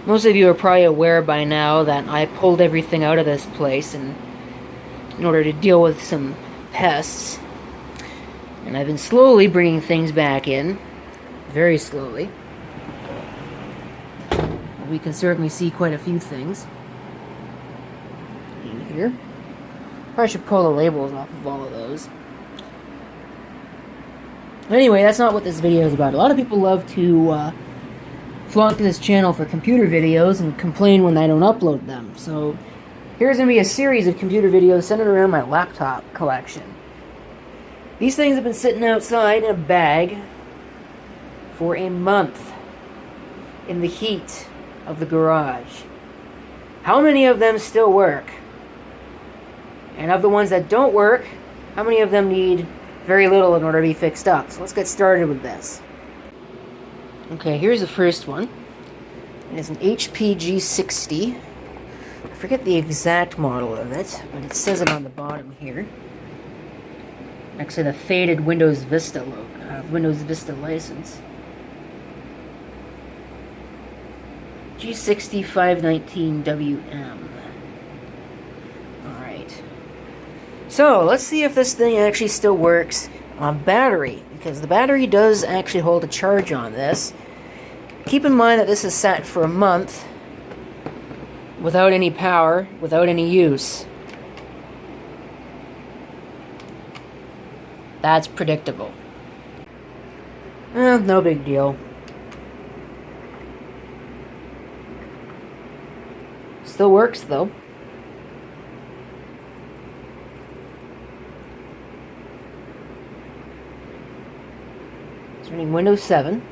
Most of you are probably aware by now that I pulled everything out of this place in order to deal with some pests. And I've been slowly bringing things back in. Very slowly. We can certainly see quite a few things in here. Probably should pull the labels off of all of those. Anyway, that's not what this video is about. A lot of people love to flock to this channel for computer videos and complain when I don't upload them. So here's going to be a series of computer videos centered around my laptop collection. These things have been sitting outside in a bag for a month in the heat of the garage. How many of them still work? And of the ones that don't work, how many of them need very little in order to be fixed up? So let's get started with this. Okay, here's the first one. It is an HP G60. I forget the exact model of it, but it says it on the bottom here. Next to the faded Windows Vista logo, Windows Vista license. G60 519WM. Alright. So, let's see if this thing actually still works on battery, because the battery does actually hold a charge on this. Keep in mind that this is set for a month without any power, without any use. That's predictable. No big deal. Still works though. It's running Windows 7.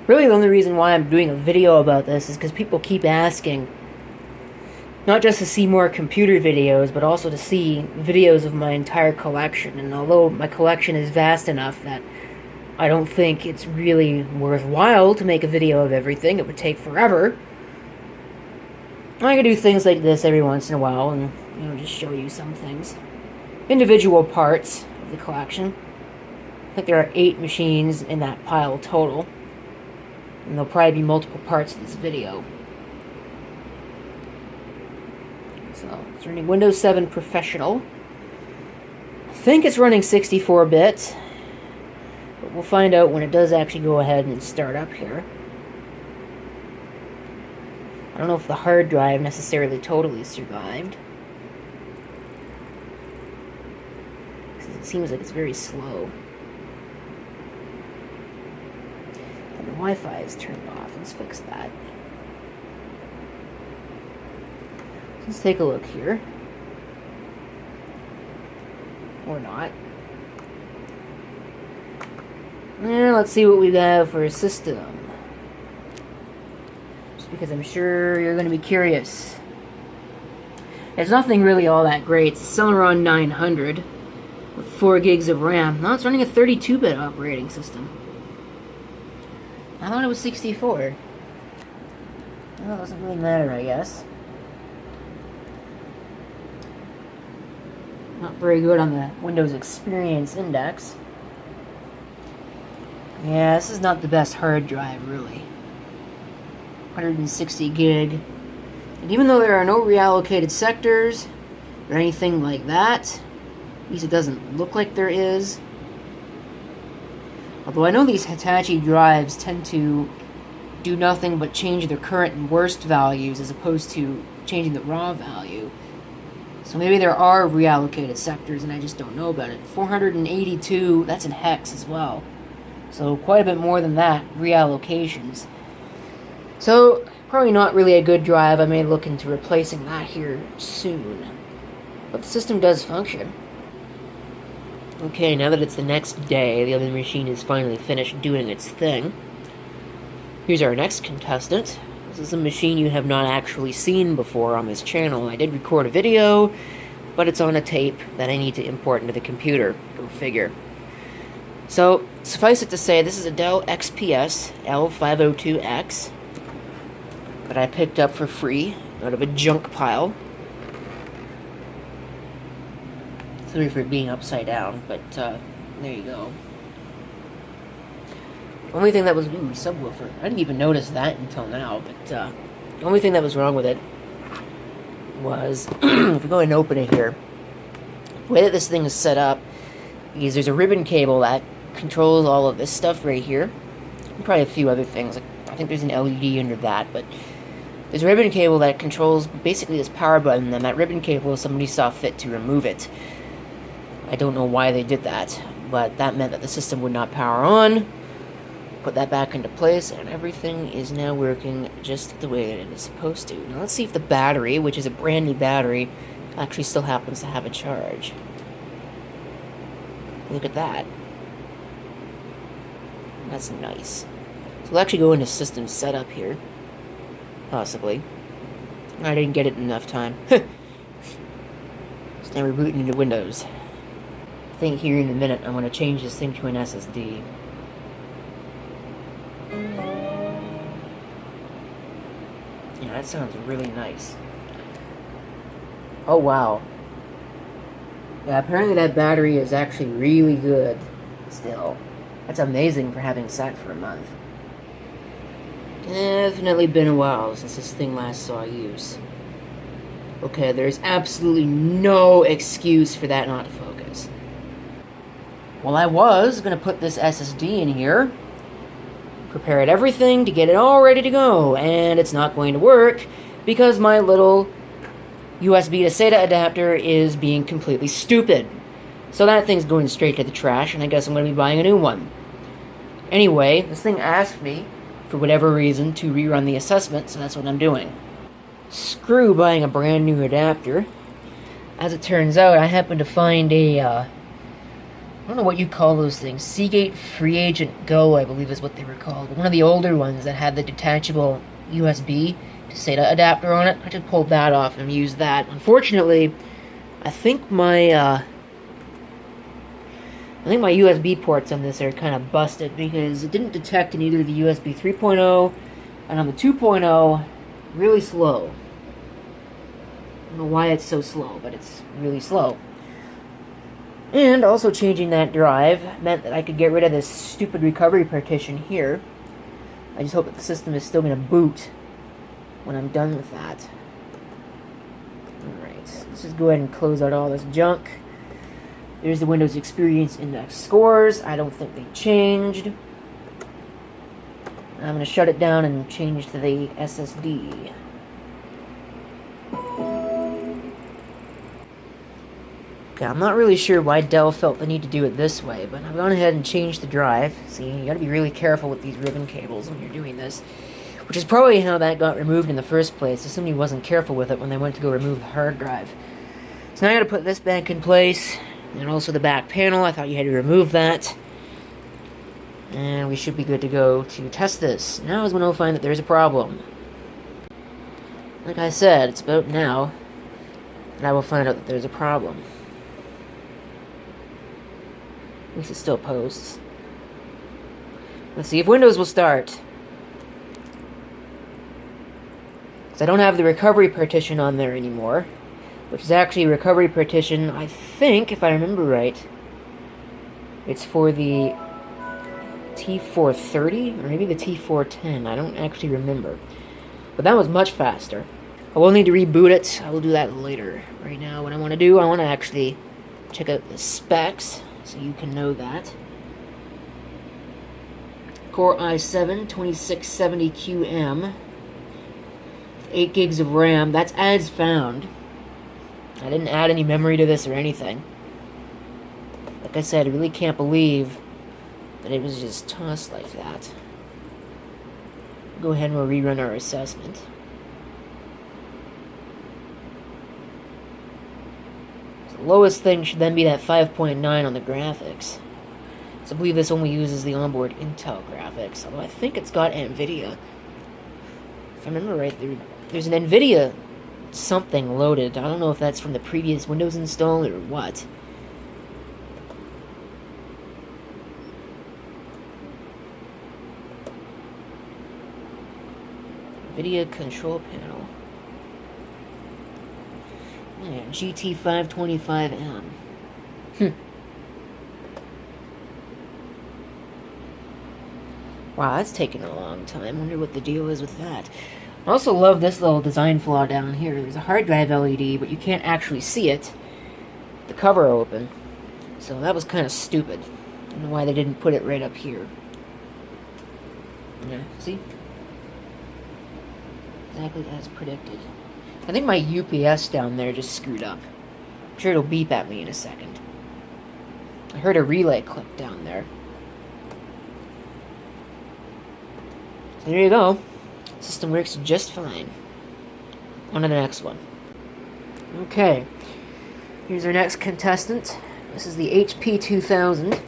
Really, the only reason why I'm doing a video about this is because people keep asking, not just to see more computer videos, but also to see videos of my entire collection. And although my collection is vast enough that I don't think it's really worthwhile to make a video of everything, it would take forever, I can do things like this every once in a while and, just show you some things. Individual parts of the collection. I think there are 8 machines in that pile total. And there'll probably be multiple parts of this video. So, it's running Windows 7 Professional. I think it's running 64-bit. But we'll find out when it does actually go ahead and start up here. I don't know if the hard drive necessarily totally survived. It seems like it's very slow. And the Wi-Fi is turned off. Let's fix that. Let's take a look here. Or not. And let's see what we have for a system. Because I'm sure you're going to be curious. It's nothing really all that great. It's a Celeron 900 with 4 gigs of RAM. Now it's running a 32-bit operating system. I thought it was 64. Well, it doesn't really matter, I guess. Not very good on the Windows Experience Index. Yeah, this is not the best hard drive, really. 160 gig. And even though there are no reallocated sectors or anything like that, at least it doesn't look like there is. Although I know these Hitachi drives tend to do nothing but change their current and worst values as opposed to changing the raw value. So maybe there are reallocated sectors and I just don't know about it. 482, that's in hex as well. So quite a bit more than that, reallocations. So, probably not really a good drive. I may look into replacing that here soon. But the system does function. Okay, now that it's the next day, the other machine is finally finished doing its thing. Here's our next contestant. This is a machine you have not actually seen before on this channel. I did record a video, but it's on a tape that I need to import into the computer. Go figure. So, suffice it to say, this is a Dell XPS L502X that I picked up for free out of a junk pile. Sorry for it being upside down, but there you go. Only thing that was... Ooh, subwoofer. I didn't even notice that until now, but the only thing that was wrong with it was... if we go ahead and open it here, the way that this thing is set up is there's a ribbon cable that controls all of this stuff right here. And probably a few other things. Like, I think there's an LED under that, but there's a ribbon cable that controls basically this power button, and that ribbon cable, somebody saw fit to remove it. I don't know why they did that, but that meant that the system would not power on. Put that back into place, and everything is now working just the way that it is supposed to. Now let's see if the battery, which is a brand new battery, actually still happens to have a charge. Look at that. That's nice. So we'll actually go into system setup here. Possibly. I didn't get it in enough time. So now we're rebooting into Windows. I think here in a minute I'm going to change this thing to an SSD. Yeah, that sounds really nice. Oh wow. Yeah, apparently that battery is actually really good still. That's amazing for having sat for a month. Definitely been a while since this thing last saw use. Okay, there's absolutely no excuse for that not to focus. Well, I was going to put this SSD in here, prepared everything to get it all ready to go, and it's not going to work because my little USB to SATA adapter is being completely stupid. So that thing's going straight to the trash, and I guess I'm going to be buying a new one. Anyway, this thing asked me, for whatever reason, to rerun the assessment, so that's what I'm doing. Screw buying a brand new adapter. As it turns out, I happened to find a, I don't know what you call those things, Seagate Free Agent Go, I believe is what they were called. One of the older ones that had the detachable USB to SATA adapter on it. I just pulled that off and used that. Unfortunately, I think my USB ports on this are kind of busted because it didn't detect in either the USB 3.0 and on the 2.0, really slow. I don't know why it's so slow, but it's really slow. And also changing that drive meant that I could get rid of this stupid recovery partition here. I just hope that the system is still going to boot when I'm done with that. Alright, let's just go ahead and close out all this junk. There's the Windows Experience Index scores. I don't think they changed. I'm going to shut it down and change to the SSD. Okay, I'm not really sure why Dell felt the need to do it this way, but I've gone ahead and changed the drive. See, you gotta be really careful with these ribbon cables when you're doing this. Which is probably how that got removed in the first place, if somebody wasn't careful with it when they went to go remove the hard drive. So now I gotta put this back in place, and also the back panel. I thought you had to remove that. And we should be good to go to test this. Now is when I'll find that there's a problem. Like I said, it's about now that I will find out that there's a problem. At least it still posts. Let's see if Windows will start. Because I don't have the recovery partition on there anymore. Which is actually a recovery partition, I think, if I remember right, it's for the T430, or maybe the T410, I don't actually remember. But that was much faster. I will need to reboot it, I will do that later. Right now, what I want to do, I want to actually check out the specs, so you can know that. Core i7 2670QM, 8 gigs of RAM, that's as found. I didn't add any memory to this or anything. Like I said, I really can't believe that it was just tossed like that. Go ahead and we'll rerun our assessment. So the lowest thing should then be that 5.9 on the graphics. So I believe this only uses the onboard Intel graphics, although I think it's got NVIDIA. If I remember right, there's an NVIDIA something loaded. I don't know if that's from the previous Windows install or what. NVIDIA control panel. Yeah, GT525M. Wow, that's taking a long time. I wonder what the deal is with that. I also love this little design flaw down here. There's a hard drive LED, but you can't actually see it. The cover open. So that was kind of stupid. I don't know why they didn't put it right up here. Yeah, see? Exactly as predicted. I think my UPS down there just screwed up. I'm sure it'll beep at me in a second. I heard a relay click down there. So there you go. System works just fine. On to the next one. Okay. Here's our next contestant. This is the HP 2000.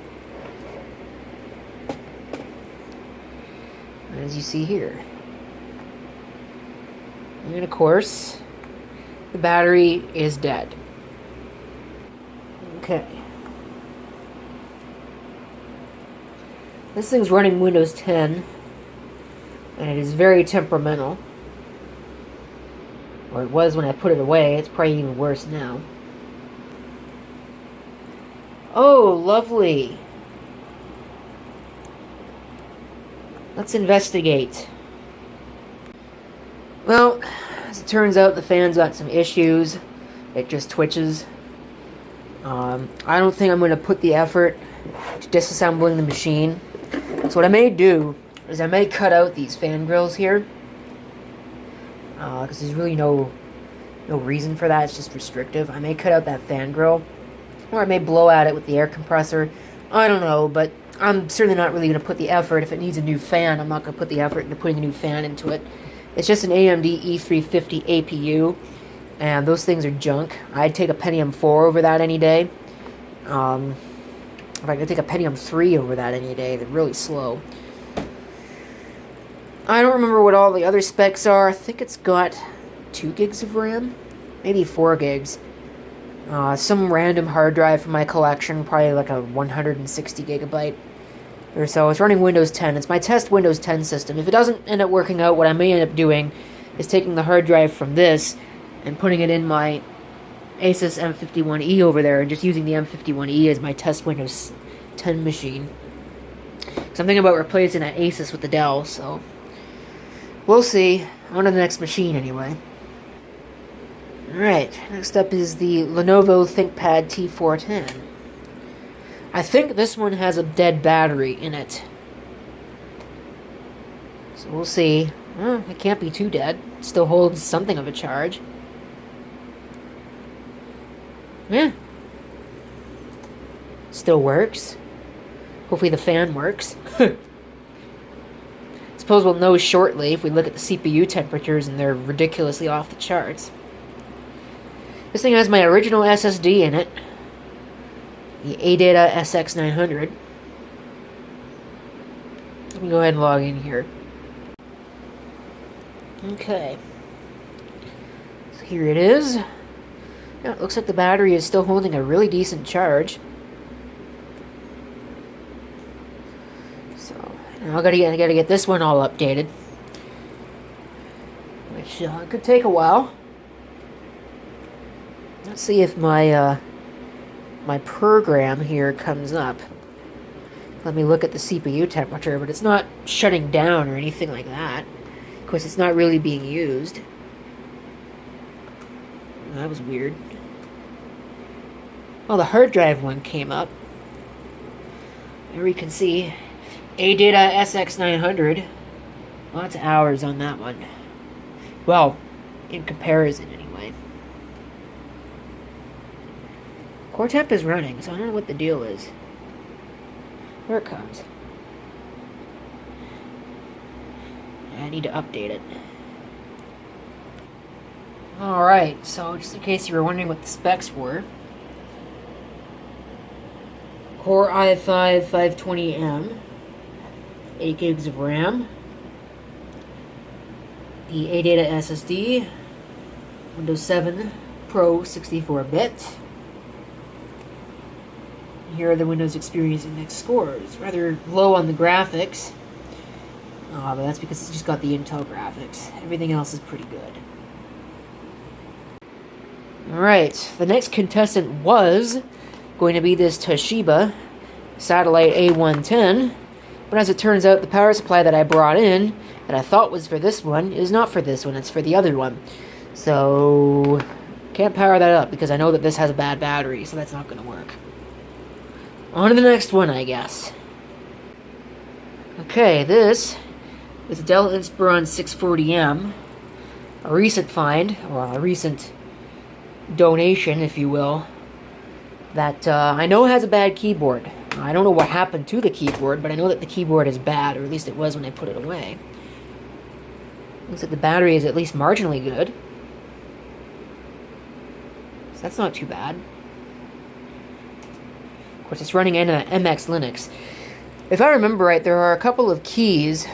As you see here. And of course, the battery is dead. Okay. This thing's running Windows 10, and it is very temperamental. Or it was when I put it away. It's probably even worse now. Oh, lovely. Let's investigate. Well, as it turns out, the fan's got some issues. It just twitches. I don't think I'm going to put the effort to disassembling the machine. So what I may do is I may cut out these fan grills here. Because there's really no reason for that. It's just restrictive. I may cut out that fan grill. Or I may blow at it with the air compressor. I don't know, but I'm certainly not really going to put the effort. If it needs a new fan, I'm not going to put the effort into putting a new fan into it. It's just an AMD E350 APU, and those things are junk. I'd take a Pentium 4 over that any day. If I could take a Pentium 3 over that any day, they're really slow. I don't remember what all the other specs are. I think it's got 2 gigs of RAM, maybe 4 gigs. Some random hard drive from my collection, probably like a 160 gigabyte or so. It's running Windows 10. It's my test Windows 10 system. If it doesn't end up working out, what I may end up doing is taking the hard drive from this and putting it in my Asus M51E over there and just using the M51E as my test Windows 10 machine. So I'm thinking about replacing that Asus with the Dell, so we'll see. On to the next machine anyway. Alright, next up is the Lenovo ThinkPad T410. I think this one has a dead battery in it. So we'll see. It can't be too dead. It still holds something of a charge. Yeah. Still works. Hopefully the fan works. Suppose we'll know shortly if we look at the CPU temperatures and they're ridiculously off the charts. This thing has my original SSD in it. The ADATA SX900. Let me go ahead and log in here. Okay. So here it is. Yeah, it looks like the battery is still holding a really decent charge. So, now I gotta get this one all updated. Which could take a while. Let's see if my my program here comes up. Let me look at the CPU temperature, but it's not shutting down or anything like that. Of course, it's not really being used. That was weird. Well, the hard drive one came up. There we can see ADATA SX900. Lots of hours on that one. Well, in comparison anyway. Core temp is running, so I don't know what the deal is. Here it comes. I need to update it. Alright, so just in case you were wondering what the specs were. Core i5 520M. 8 gigs of RAM. The ADATA SSD. Windows 7 Pro 64-bit. Here are the Windows Experience Index scores. Rather low on the graphics. But that's because it's just got the Intel graphics. Everything else is pretty good. Alright, the next contestant was going to be this Toshiba Satellite A110. But as it turns out, the power supply that I brought in, that I thought was for this one, is not for this one, it's for the other one. So, can't power that up because I know that this has a bad battery, so that's not going to work. On to the next one, I guess. Okay, this is Dell Inspiron 640M. A recent find, or a recent donation, if you will, that I know has a bad keyboard. I don't know what happened to the keyboard, but I know that the keyboard is bad, or at least it was when I put it away. Looks like the battery is at least marginally good. So that's not too bad. Of course, it's running in MX Linux. If I remember right, there are a couple of keys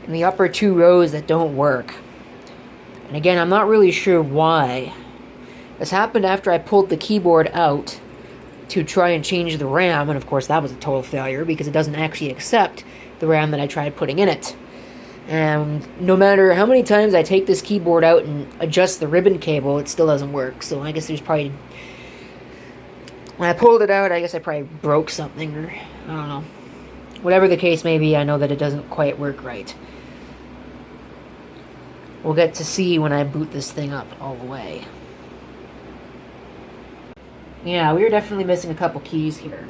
in the upper two rows that don't work. And again, I'm not really sure why. This happened after I pulled the keyboard out to try and change the RAM, and of course that was a total failure because it doesn't actually accept the RAM that I tried putting in it. And no matter how many times I take this keyboard out and adjust the ribbon cable, it still doesn't work. So I guess there's probably... When I pulled it out, I guess I probably broke something, or I don't know. Whatever the case may be, I know that it doesn't quite work right. We'll get to see when I boot this thing up all the way. Yeah, we were definitely missing a couple keys here.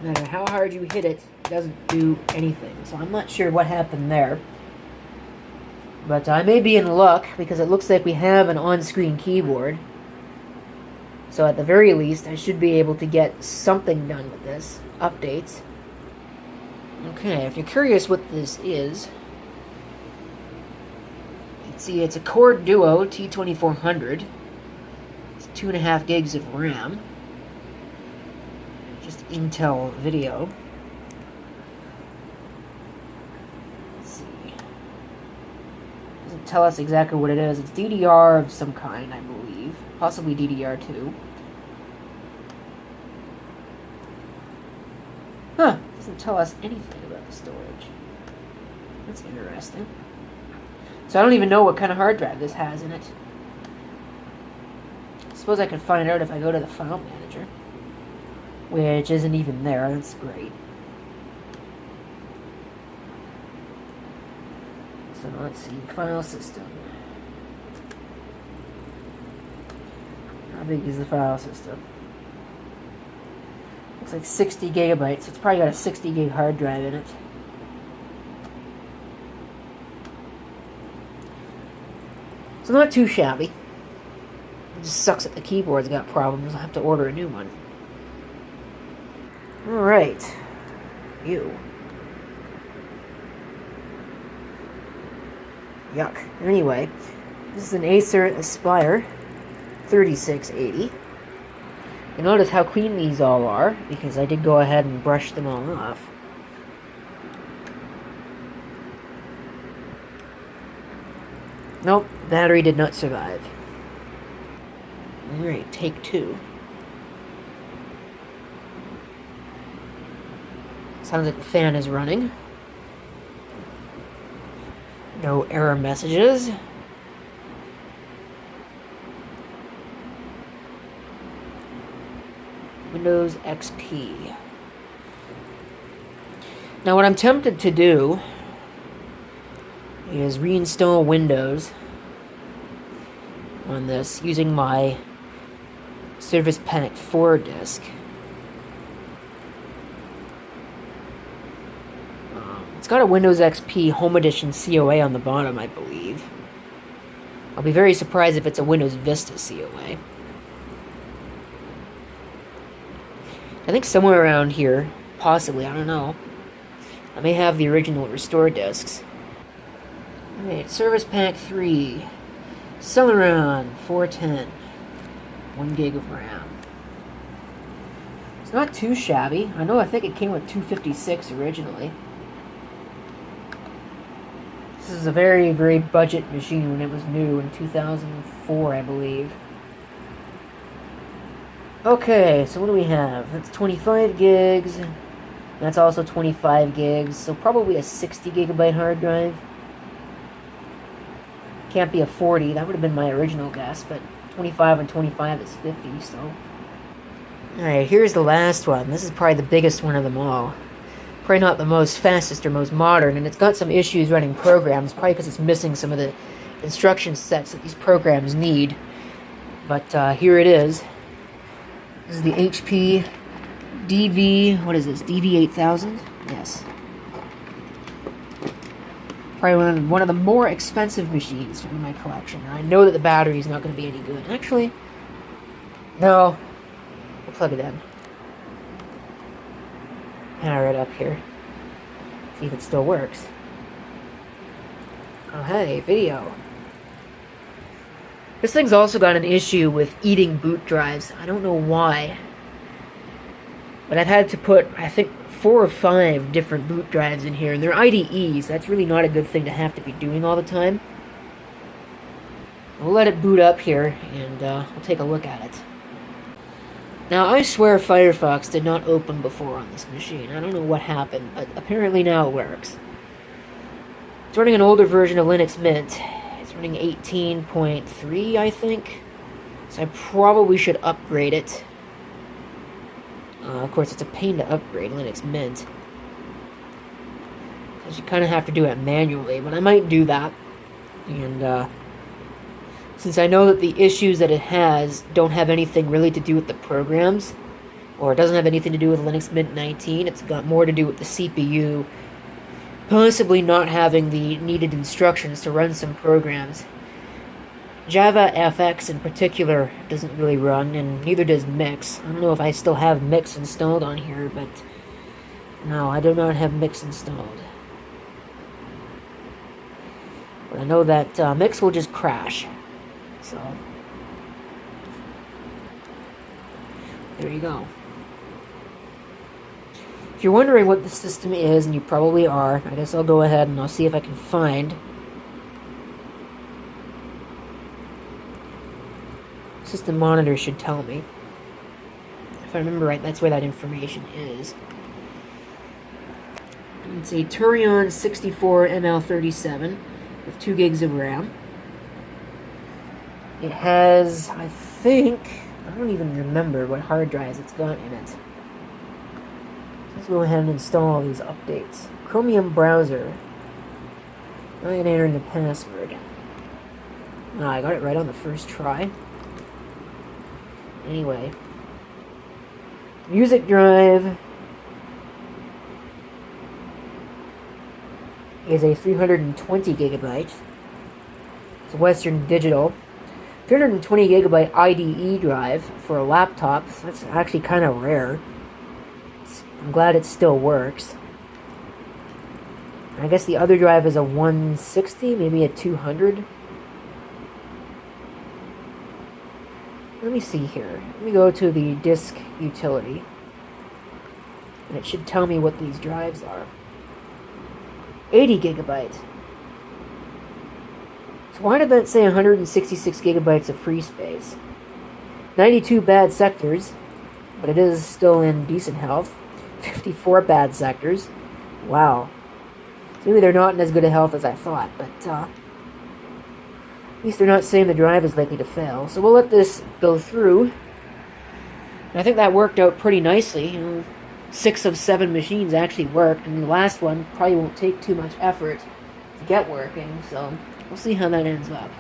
No matter how hard you hit it, it doesn't do anything. So I'm not sure what happened there. But I may be in luck, because it looks like we have an on-screen keyboard. So at the very least, I should be able to get something done with this. Updates. Okay, if you're curious what this is, you can see it's a Core Duo T2400. 2.5 gigs of RAM. Just Intel video. Let's see. Doesn't tell us exactly what it is. It's DDR of some kind, I believe. Possibly DDR2. Huh. Doesn't tell us anything about the storage. That's interesting. So I don't even know what kind of hard drive this has in it. I suppose I could find out if I go to the file manager, which isn't even there. That's great. So let's see, file system. How big is the file system? Looks like 60 gigabytes. So it's probably got a 60 gig hard drive in it. So not too shabby. It just sucks that the keyboard's got problems. I'll have to order a new one. Alright. Ew. Yuck. Anyway, this is an Acer Aspire 3680. You notice how clean these all are, because I did go ahead and brush them all off. Nope, battery did not survive. Alright, take two. Sounds like the fan is running. No error messages. Windows XP. Now what I'm tempted to do is reinstall Windows on this using my Service Pack 4 disk. It's got a Windows XP Home Edition COA on the bottom, I believe. I'll be very surprised if it's a Windows Vista COA. I think somewhere around here, possibly, I don't know. I may have the original restore disks. Alright, Service Pack 3. Celeron 410. 1 gig of RAM. It's not too shabby. I think it came with 256 originally. This is a very, very budget machine when it was new in 2004, I believe. Okay, so what do we have? That's 25 gigs. That's also 25 gigs, so probably a 60 gigabyte hard drive. Can't be a 40, that would have been my original guess, but 25 and 25 is 50, so... Alright, here's the last one. This is probably the biggest one of them all. Probably not the most fastest or most modern, and it's got some issues running programs, probably because it's missing some of the instruction sets that these programs need. But here it is. This is the HP DV, what is this, DV8000? Yes. Probably one of the more expensive machines in my collection. I know that the battery is not going to be any good. Actually, no. We'll plug it in. Power it up here. See if it still works. Oh hey, video. This thing's also got an issue with eating boot drives. I don't know why. But I've had to put, I think, 4 or 5 different boot drives in here. And they're IDEs. That's really not a good thing to have to be doing all the time. We'll let it boot up here, and we'll take a look at it. Now, I swear Firefox did not open before on this machine. I don't know what happened, but apparently now it works. It's running an older version of Linux Mint. It's running 18.3, I think. So I probably should upgrade it. Of course, it's a pain to upgrade Linux Mint. Because you kind of have to do it manually, but I might do that. And, since I know that the issues that it has don't have anything really to do with the programs, or it doesn't have anything to do with Linux Mint 19, it's got more to do with the CPU possibly not having the needed instructions to run some programs. Java FX in particular doesn't really run, and neither does Mix. I don't know if I still have Mix installed on here, but no, I do not have Mix installed. But I know that Mix will just crash. So, there you go. If you're wondering what the system is, and you probably are, I guess I'll go ahead and I'll see if I can find. System monitor should tell me. If I remember right, that's where that information is. It's a Turion 64 ML37 with 2 gigs of RAM. It has, I think, I don't even remember what hard drives it's got in it. Let's go ahead and install all these updates. Chromium browser. I can enter in the password. Oh, I got it right on the first try. Anyway. Music drive is a 320 gigabyte. It's Western Digital. 320 gigabyte IDE drive for a laptop. So that's actually kind of rare. I'm glad it still works. I guess the other drive is a 160, maybe a 200. Let me see here. Let me go to the disk utility. And it should tell me what these drives are. 80 gigabyte. So why did that say 166 gigabytes of free space? 92 bad sectors, but it is still in decent health. 54 bad sectors. Wow. So maybe they're not in as good a health as I thought, but at least they're not saying the drive is likely to fail. So we'll let this go through. And I think that worked out pretty nicely. You know, 6 of 7 machines actually worked, and the last one probably won't take too much effort to get working, so we'll see how that ends up.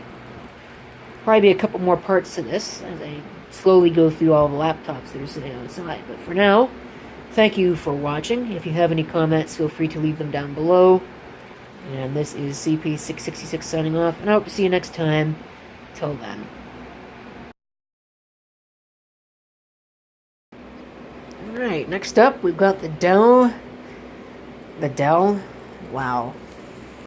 Probably be a couple more parts to this as I slowly go through all the laptops that are sitting outside. But for now, thank you for watching. If you have any comments, feel free to leave them down below. And this is CP666 signing off, and I hope to see you next time. Till then. Alright, next up we've got the Dell. Wow.